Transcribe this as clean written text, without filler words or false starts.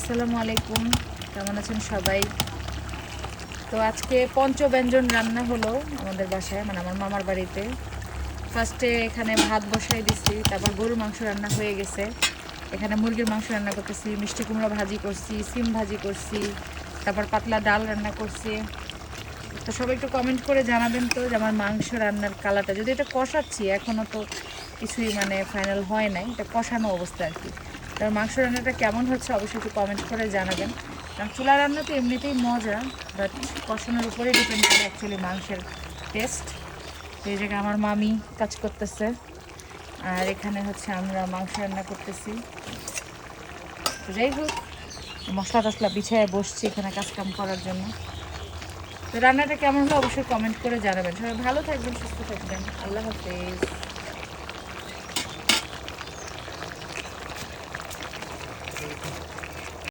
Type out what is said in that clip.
আসসালামু আলাইকুম, কেমন আছেন সবাই? তো আজকে পঞ্চব্যঞ্জন রান্না হলো আমাদের বাসায়, মানে আমার মামার বাড়িতে। ফার্স্টে এখানে ভাত বসাই দিছি, তারপর গরুর মাংস রান্না হয়ে গেছে। এখানে মুরগির মাংস রান্না করতেছি, মিষ্টি কুমড়া ভাজি করছি, সিম ভাজি করছি, তারপর পাতলা ডাল রান্না করছি। তো সবাই একটু কমেন্ট করে জানাবেন তো যে আমার মাংস রান্নার কালারটা, যদি এটা কষাচ্ছি এখনও তো কিছুই মানে ফাইনাল হয় নাই, এটা কষানো অবস্থা আর কি। তার মাংস রান্নাটা কেমন হচ্ছে অবশ্যই একটু কমেন্ট করে জানাবেন। কারণ চুলা রান্না তো এমনিতেই মজা, বাট কষানোর উপরে ডিপেন্ড করে অ্যাকচুয়ালি মাংসের টেস্ট। তো এই জায়গায় আমার মামি কাজ করতেছে, আর এখানে হচ্ছে আমরা মাংস রান্না করতেছি। তো যাই হোক, মশলা টশলা বিছায় বসছি এখানে কাজকাম করার জন্য। তো রান্নাটা কেমন হলো অবশ্যই কমেন্ট করে জানাবেন। সবাই ভালো থাকবেন, সুস্থ থাকবেন, আল্লাহ হাফেজ।